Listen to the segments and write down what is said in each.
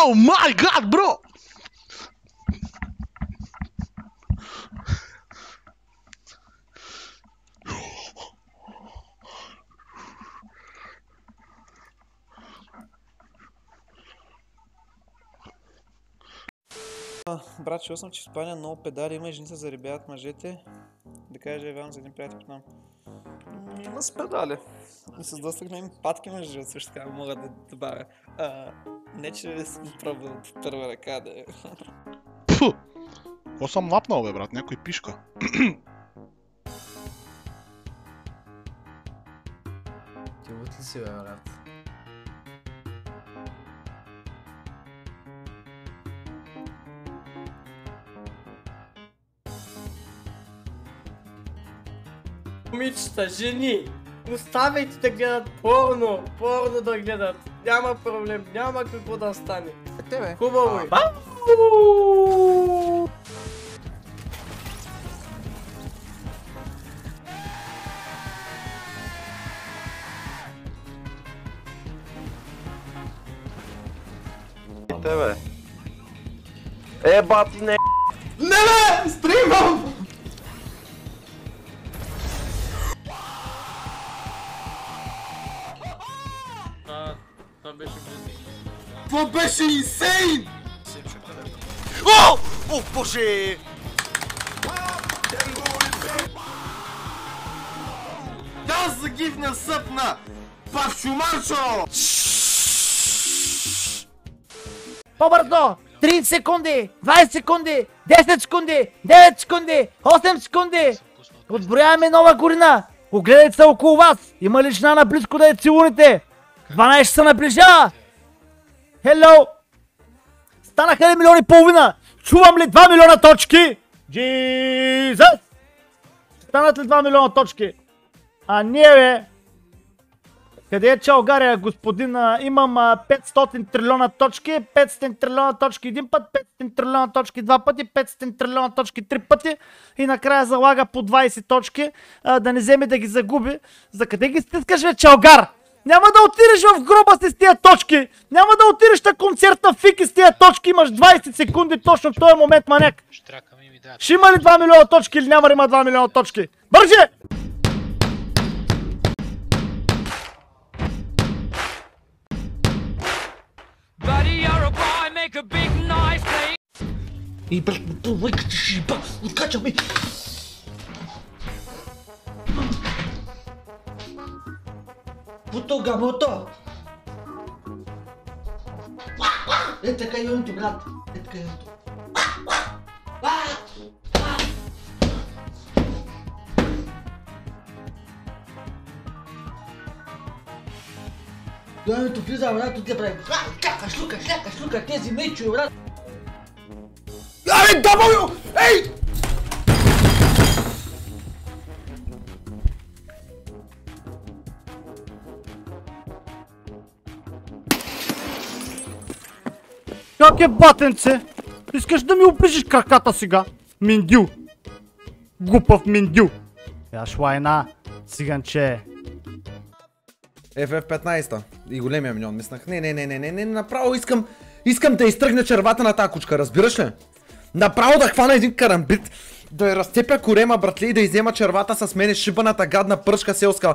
Oh my god, bro! Брат, чул съм, че в Испания много педали има и жени се заребяват мъжете. Да кажа, явявам за един приятел от нам. Има с педали. И с доста големи патки между другото, също така мога да добавя. Не, че съм пробвал от първа ръка да е. Пфу! Какво съм лапнал, бе, брат? Някой пишка. Ти лут ли си, бе, брат? Момичета, жени, оставайте да гледат порно да гледат. Няма проблем, няма какво да стане. Тебе. Хубаво е. Тебе. Бати, не. Не бе, стримам! Това беше инсейн! О! О, боже! Да загивна съпна! Павчумачо! По-бързо! 30 секунди! 20 секунди! 10 секунди! 9 секунди! 8 секунди! Отброяваме нова горина! Огледайте се около вас! Има ли жена наблизко да я целуните? 12 се наближава! Хело! Станаха ли милиони и половина? Чувам ли 2 милиона точки? Джизъс! Станат ли 2 милиона точки? А ние, бе! Къде е Чалгария, господин? Имам 500 трилиона точки, 500 трилиона точки един път, 500 трилиона точки два пъти, 500 трилиона точки три пъти и накрая залага по 20 точки, да не вземе да ги загуби. За къде ги стискаш, бе, Чалгар? Няма да отидеш в гроба си с тия точки! Няма да отидеш на концерт на Фики с тия точки! Имаш 20 секунди точно в този момент, маняк! Ще има ли 2 милиона точки или няма да има 2 милиона точки? Бърже! И брат, лайката ще иба! Откача ми! Путо гамото! Е така юнито, брат! Е така юнито! Юнито влиза, брат, от те прави! Какаш, лукаш, тези мечове, брат! Абе, W! Ей! Как е, батенце? Искаш да ми оближиш краката сега? Миндю! Глупав миндю! Я шлайна, циганче! FF15 и големия миньон, мислях. Не, направо искам да изтръгна червата на тази кучка, разбираш ли? Направо да хвана един карамбит, да я разцепя корема, братле, и да иззема червата с мене, шибаната гадна пръшка селска,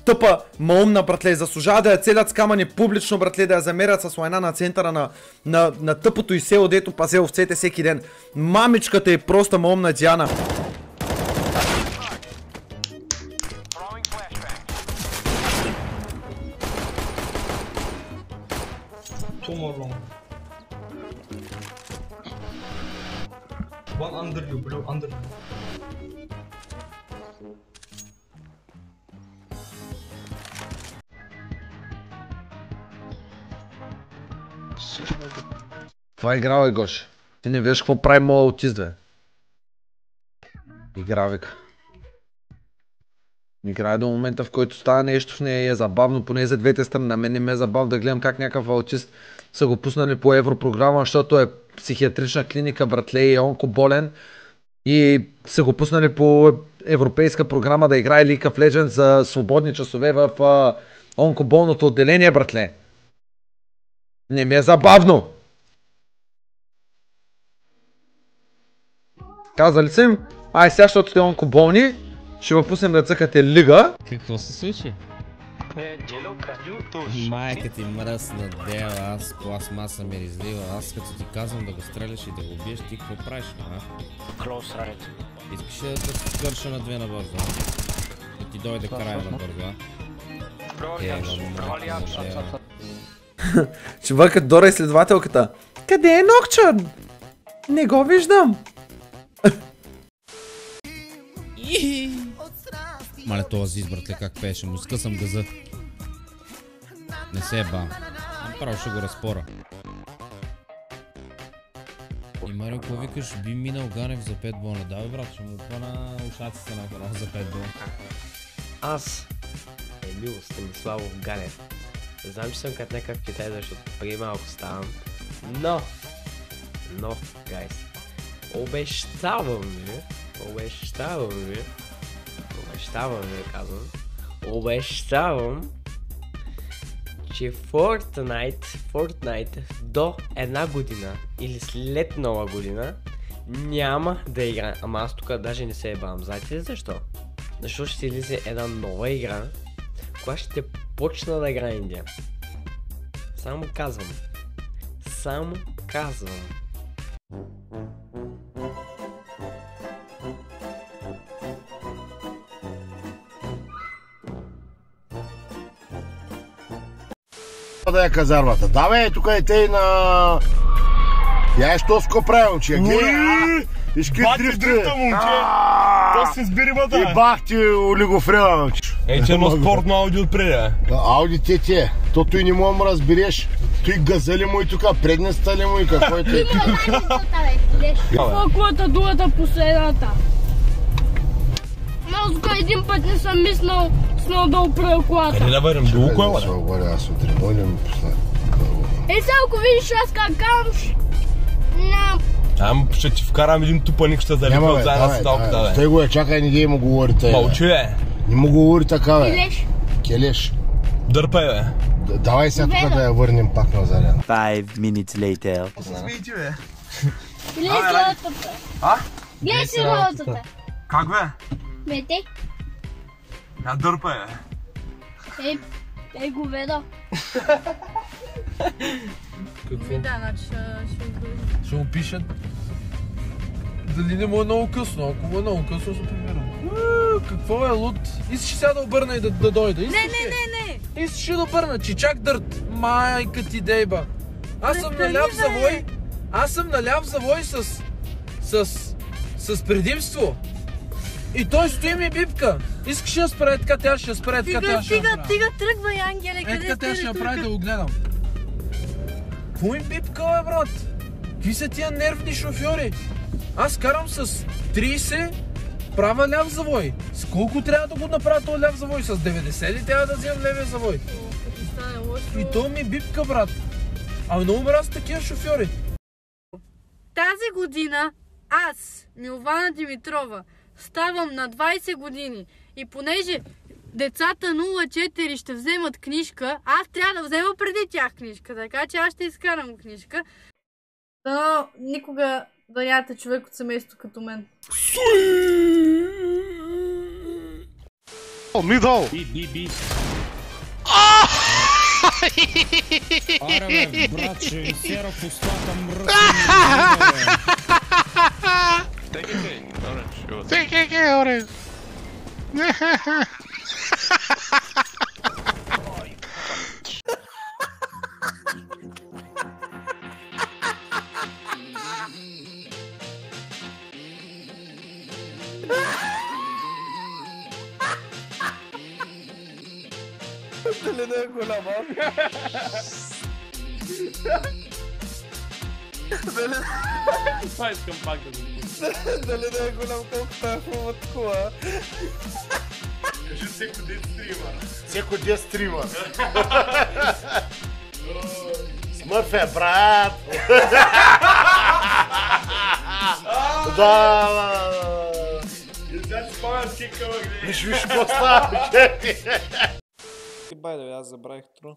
тъпа, маумна, братле, заслужава да я целят с камъни публично, братле, да я замерят с лайна на центъра на тъпото и село, дето пазе овцете всеки ден. Мамичката е проста маумна Диана. One under you, bro, under you. Това играл е, Гош. Ти не виж какво прави моя аутист, бе. Игра, века. Играе до момента, в който става нещо в нея и е забавно, поне за двете страни. На мен не ме е забавно да гледам как някакъв аутист са го пуснали по европрограма, защото е психиатрична клиника, братле, и е онкоболен. И са го пуснали по европейска програма да играе League of Legends за свободни часове в онкоболното отделение, братле. Не ми е забавно! Казали са им, ай сега, защото сте онкоболни, ще ви пуснем да цъкате лига. Какво се случи? Майка ти мръсна дела, аз пластмаса ми излива, аз като ти казвам да го стреляш и да го убиеш, ти какво правиш, а? Клоус райт. Искаш да се скърша на две набързо, а? Да ти дойде края набързо, а? Ще бъкат Дора изследователката. Къде е Нокчърн? Не го виждам. Мале този избрат ли как пееше, му скъсам газа. Не се ба. Направо ще го разпора. И Марио, какво викаш? Би минал Ганев за 5 бона. Да бе брат, ще му пъна ушаците направо за 5 бона. Аз, Емил Станиславов Ганев. Знам, че съм като някакъв китай, защото преди малко ставам. Но, гайс, обещавам ви, обещавам, че Fortnite до една година или след нова година няма да игра. Ама аз тук даже не се ебавам. Знаете ли защо? Защото ще излезе една нова игра, която ще почна да игра Индия. Само казвам. Да е казармата. Давай, тук е тъй на... Я е що ско правил, че виж какви дрифта, момче. То се сбери мата. И бах ти олигофрена, момче. Ей, че едно спортно Ауди отпреди, Ауди те. Тото и не мога да разбереш. Той газали му и тук, предната ли му и какво е те. Какво колата другата последната? Аз един път не съм мислил да опрея колата. Къде да върнем? Долу кола, да? Аз утре водим последно. Сега ако видиш аз как карам, ще ти вкарам един тупаник, ще залипя от заедно с талката, бе. Стой го е, чакай, не му говори тъй. Мълчи, бе. Не му говори така, бе. Келеш. Дърпай, бе. Давай сега тук да я върнем пак на заряд. 5 minutes later. Какво се смейте, бе? Гледай си работата. Гледай си работата. Как, бе? Мете. Я дърпай, бе. Ей, говеда. Какво? Да, значи Ще му пишат. Дали не му е много късно? Ако му е много късно, се примерно. Какво е луд? Искаш сега да обърна и да дойда? Не. Искаш да обърна, чичак дърт. Майка ти дейба. Аз съм на ляв завой. Аз съм на ляв завой с предимство. И той стои ми бипка. Искаш да спре така, тя ще спре така, тя ще направи. Стига, тръгвай, Ангеле, къде така тя ще направи да го гледам. Кой им бипка, бе, брат? Какви са тия нервни шофьори? Аз карам с 30, права ляв завой. С колко трябва да го направя този ляв завой? С 90 ли трябва да вземам левия завой? И то ми бипка, брат. Ами много мразя такива шофьори. Тази година аз, Милвана Димитрова, ставам на 20 години и понеже децата 04 ще вземат книжка, аз трябва да взема преди тях книжка, така че аз ще изкарам книжка. Но никога да нямате човек от семейство като мен. Мидъл! Би. Аре бе, братче, изсера в устата мръсни. Take it, orange. Дали да е голяма? Това искам пак да го пусна. Дали да е голям колкото е хубавата кола? Кажи всеко ден стрима. Всеко ден стрима. Смърф е, брат! Да! И сега ти спомням кика, бе. Виж какво става, И байде, аз забравих тру.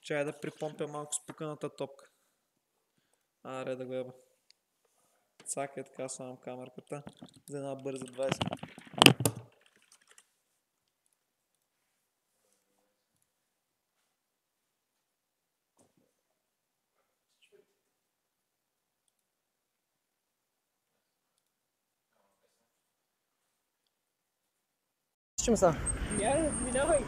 Чай да припомпя малко спуканата топка. Аре да гледа. цака и така слагам камерката за една бърза 20. Чим са? Минавай.